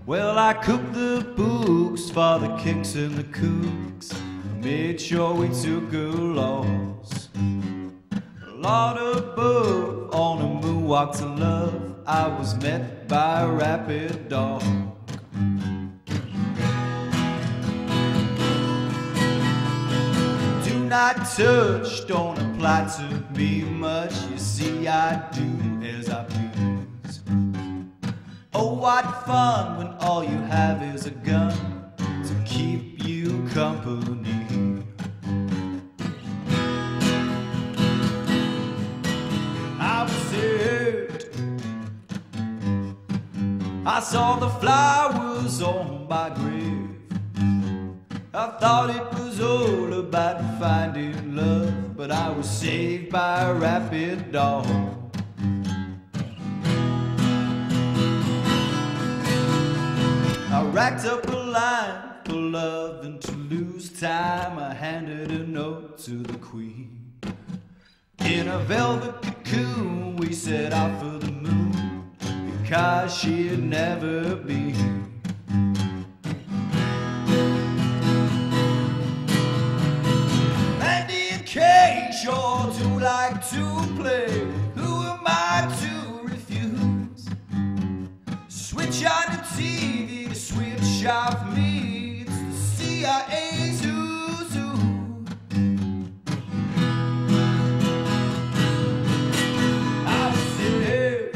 Well, I cooked the books for the Kinks and the Kooks, made sure we took a loss. A lot above, on a moonwalk to love, I was met by a rapid dog. Do not touch, don't apply to me much. You see, I do as I please. Oh, what fun when all you have is a gun to keep you company. I was hurt. I saw the flowers on my grave. I thought it was all about finding love, but I was saved by a rapid dog. I racked up a line for love, and to lose time I handed a note to the queen. In a velvet cocoon we set out for the moon, because she had never been. And in case you're too like to play, who am I to refuse? Switch on the TV, switch off me, it's the CIA's who's who. I was there,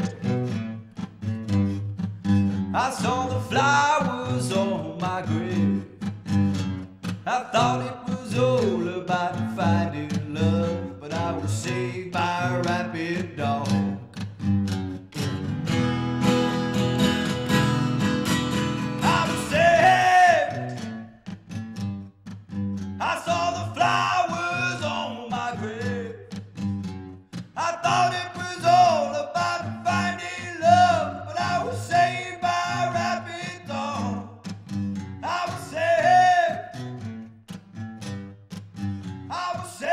I saw the flowers on my grave. I thought it was all about finding love, but I was saved by a rapid dog. I saw the flowers on my grave. I thought it was all about finding love, but I was saved by a rapid dog. I was saved. I was saved.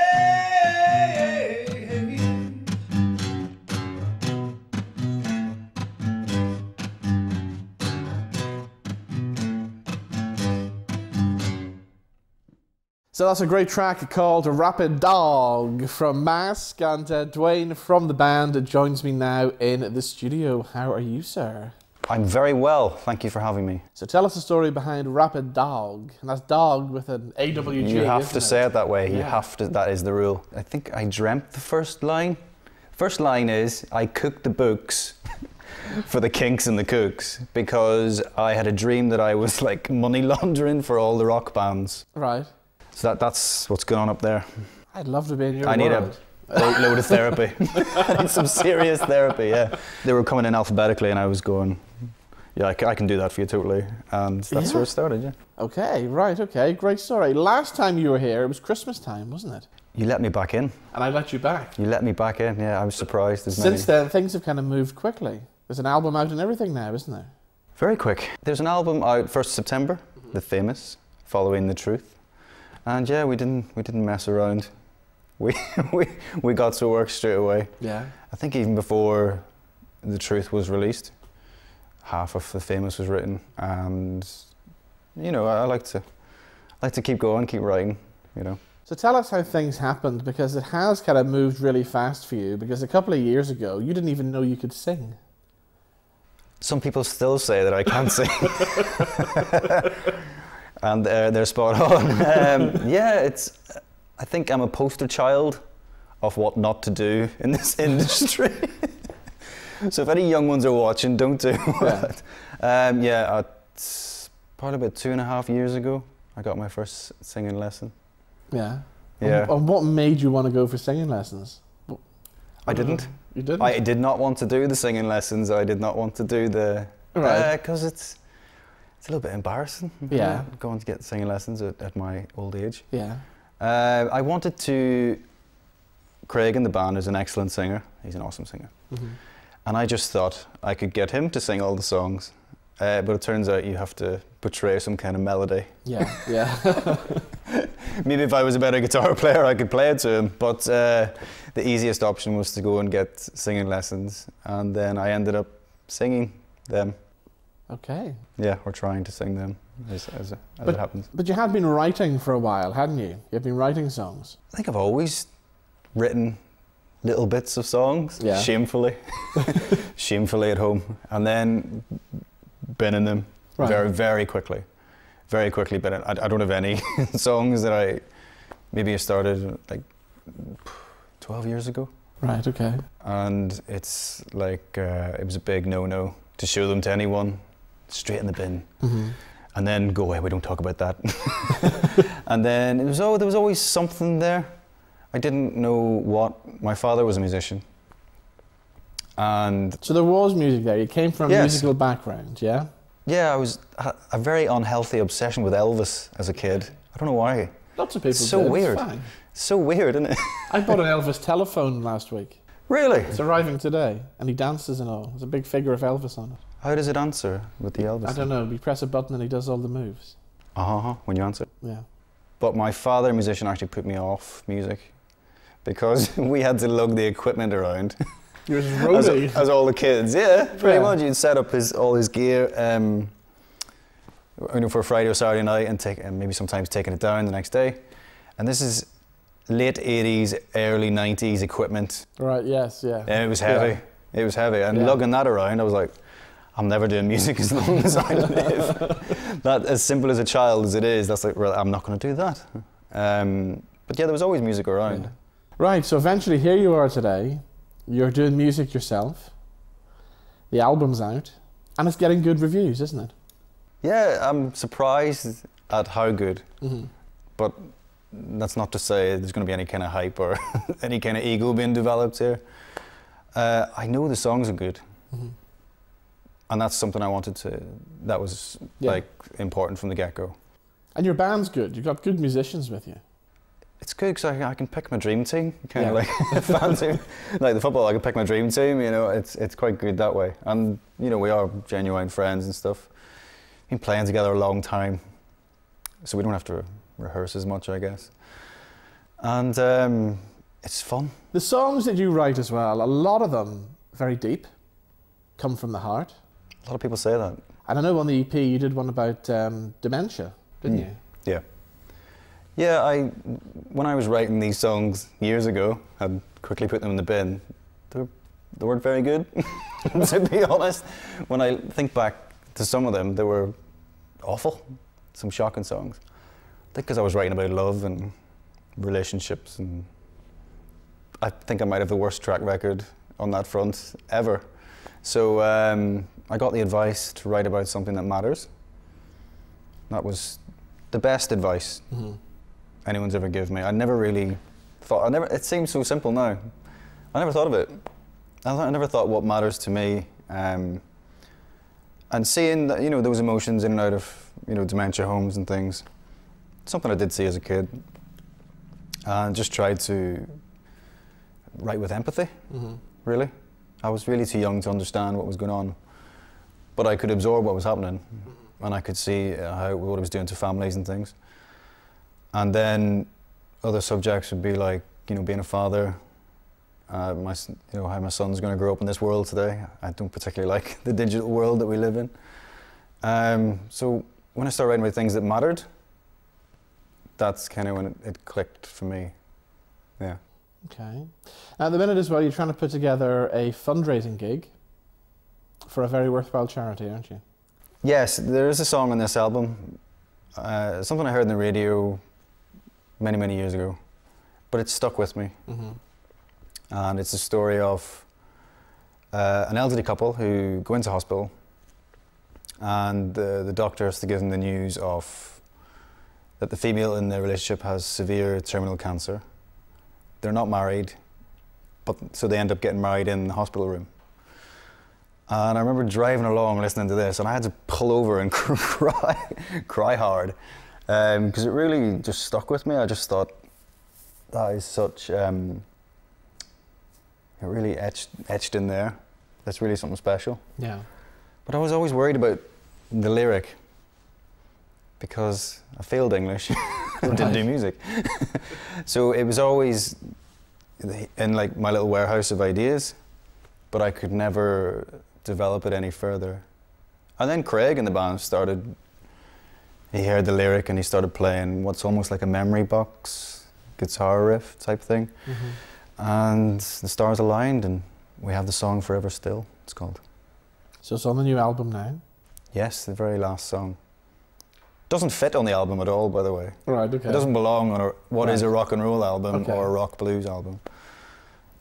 So that's a great track called Rapid Dog from Mask, and Dwayne from the band joins me now in the studio. How are you, sir? I'm very well, thank you for having me. So tell us the story behind Rapid Dog, and that's dog with an AWG. You have to say it that way, Yeah. you have to, that is the rule. I think I dreamt the first line. First line is, I cooked the books for the Kinks and the Kooks, because I had a dream that I was like money laundering for all the rock bands. Right. So that's what's going on up there. I'd love to be in your I need a world. load of therapy. I need some serious therapy, yeah. They were coming in alphabetically and I was going, yeah, I can do that for you totally. And that's where it started, yeah. Okay, right, okay, great story. Last time you were here, it was Christmas time, wasn't it? You let me back in. And I let you back. You let me back in, yeah, I was surprised. Since then, things have kind of moved quickly. There's an album out and everything now, isn't there? Very quick. There's an album out 1st September, The Famous, Following the Truth. And yeah, we didn't mess around. We got to work straight away. Yeah. I think even before The Truth was released, half of The Famous was written, and you know, I like to keep going, keep writing, you know. So tell us how things happened, because it has kind of moved really fast for you, because a couple of years ago you didn't even know you could sing. Some people still say that I can't sing. And they're spot on. Yeah, I think I'm a poster child of what not to do in this industry. So if any young ones are watching, don't do that. Yeah, probably about 2.5 years ago, I got my first singing lesson. Yeah. Yeah. And what made you want to go for singing lessons? I didn't. You didn't? I did not want to do the singing lessons. I did not want to do the... Right. Because it's a little bit embarrassing. Yeah. Going to get singing lessons at my old age. Yeah. I wanted to... Craig in the band is an excellent singer. He's an awesome singer. Mm-hmm. And I just thought I could get him to sing all the songs but it turns out you have to portray some kind of melody. Yeah, yeah. Maybe if I was a better guitar player, I could play it to him, but the easiest option was to go and get singing lessons, and then I ended up singing them. Okay. Yeah, or trying to sing them, as it happens. But you had been writing for a while, hadn't you? You've been writing songs. I think I've always written little bits of songs, Yeah. shamefully, shamefully at home, and then binning them Right. very, very quickly. Very quickly, but I don't have any songs that I started like 12 years ago. Right, okay. And it's like, it was a big no-no to show them to anyone, straight in the bin. Mm-hmm. And then go away, we don't talk about that. And then there was always something there. I didn't know what. My father was a musician. And So there was music there. You came from a Yes. musical background, yeah? yeah, I was a very unhealthy obsession with Elvis as a kid. I don't know why. Lots of people So did. It's weird. fine. So weird, isn't it? I bought an Elvis telephone last week. Really? It's arriving today, and he dances and all. There's a big figure of Elvis on it. How does it answer with the Elvis? I don't know. We press a button and he does all the moves. When you answer. Yeah. But my father, a musician, actually put me off music because we had to lug the equipment around. You were just roadie. as all the kids, yeah, pretty Yeah. much. You'd set up all his gear for Friday or Saturday night and maybe sometimes taking it down the next day. And this is late 80s, early 90s equipment. Right, yes, yeah. And it was heavy. Yeah. It was heavy. And Yeah. lugging that around, I was like, I'm never doing music as long as I live. That, as simple as a child as it is, that's like, well, I'm not going to do that. But yeah, there was always music around. Yeah. Right, so eventually here you are today. You're doing music yourself. The album's out. And it's getting good reviews, isn't it? Yeah, I'm surprised at how good. Mm-hmm. But that's not to say there's going to be any kind of hype or any kind of ego being developed here. I know the songs are good. Mm-hmm. And that's something that was Yeah. like important from the get-go. And your band's good. You've got good musicians with you. It's good because I can pick my dream team, kind Yeah. of like fancy, like the football. I can pick my dream team. You know, it's quite good that way. And you know, we are genuine friends and stuff. Been playing together a long time, so we don't have to rehearse as much, I guess. And it's fun. The songs that you write as well, a lot of them very deep, come from the heart. A lot of people say that. And I know on the EP you did one about dementia, didn't you? Yeah. Yeah, when I was writing these songs years ago, I'd quickly put them in the bin. They weren't very good, to be honest. When I think back to some of them, they were awful, some shocking songs. I think because I was writing about love and relationships, and I think I might have the worst track record on that front ever. So I got the advice to write about something that matters. That was the best advice anyone's ever given me. I never really thought, it seems so simple now. I never thought of it. I never thought what matters to me. And seeing that, you know, those emotions in and out of, you know, dementia homes and things, something I did see as a kid. And just tried to write with empathy, really. I was really too young to understand what was going on, but I could absorb what was happening, and I could see what it was doing to families and things. And then other subjects would be like, you know, being a father, how my son's going to grow up in this world today. I don't particularly like the digital world that we live in. So when I started writing about things that mattered, that's kind of when it clicked for me. Yeah. Okay. Now at the minute as well, you're trying to put together a fundraising gig for a very worthwhile charity, aren't you? Yes, there is a song on this album, something I heard on the radio many, many years ago, but it stuck with me. And it's a story of an elderly couple who go into hospital, and the doctor has to give them the news of that the female in their relationship has severe terminal cancer. They're not married, so they end up getting married in the hospital room. And I remember driving along listening to this, and I had to pull over and cry hard, because it really just stuck with me. I just thought, that is such, it really etched in there. That's really something special. Yeah. But I was always worried about the lyric, because I failed English, didn't do music. So it was always in like my little warehouse of ideas, but I could never develop it any further. And then Craig in the band started, he heard the lyric and he started playing what's almost like a memory box guitar riff type thing. And the stars aligned and we have the song Forever Still, it's called. So it's on the new album now? Yes, the very last song. Doesn't fit on the album at all, by the way. Right, okay. It doesn't belong on what is a rock and roll album or a rock blues album.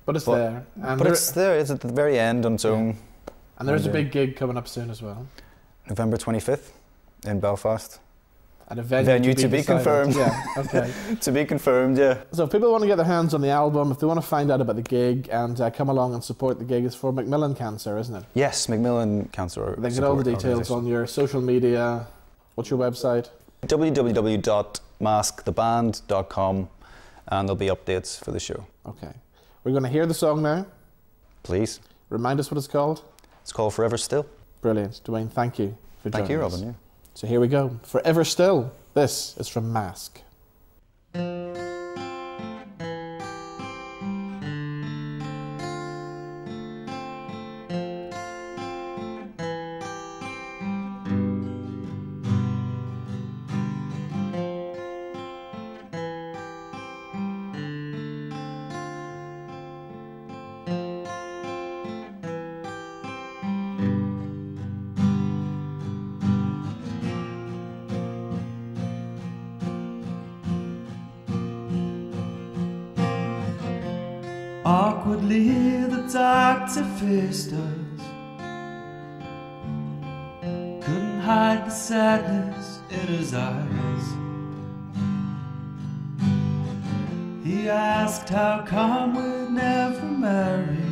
But it's there. And but it's there, it's at the very end on its own. And there's a big gig coming up soon as well. November 25th in Belfast. At a venue to be confirmed. Yeah, okay. To be confirmed, yeah. So if people want to get their hands on the album, if they want to find out about the gig and come along and support the gig, it's for Macmillan Cancer, isn't it? Yes, Macmillan Cancer. They get all the details on your social media. What's your website? www.masktheband.com, and there'll be updates for the show. Okay. We're going to hear the song now. Please. Remind us what it's called. It's called Forever Still. Brilliant. Dwayne, thank you for joining us. Thank you, Robin. Yeah. So here we go. Forever Still. This is from Mask. Awkwardly the doctor faced us, couldn't hide the sadness in his eyes. He asked how come we'd never marry.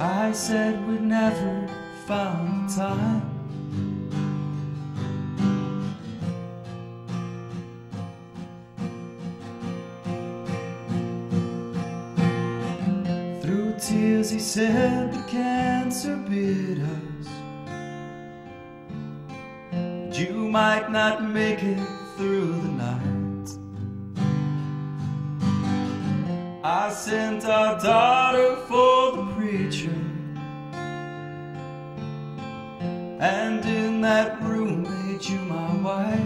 I said we'd never found the time. Tears, he said, the cancer bit us. You might not make it through the night. I sent our daughter for the preacher, and in that room made you my wife.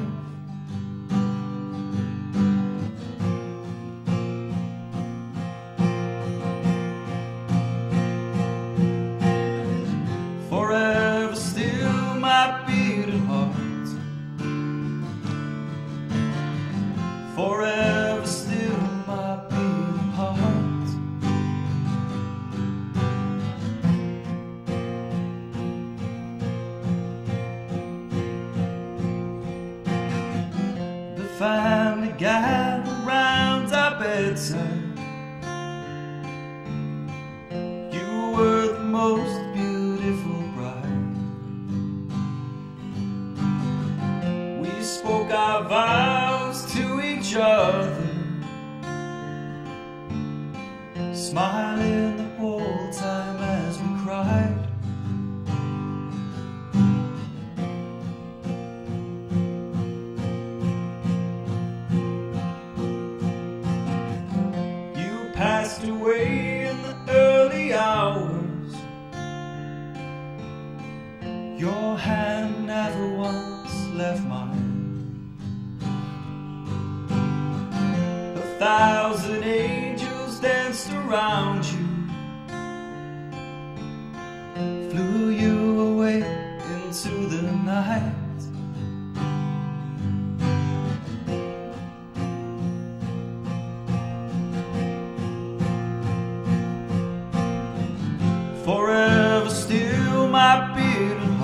Forever still my beating heart, forever still my beating heart. The family gathered round our bedside. You were the most beautiful bride. We spoke our vows to each other, smiling the whole time as we cried. You passed away in the early hours. Your hand never once left mine. 1,000 angels danced around you, flew you away into the night. Forever still my beating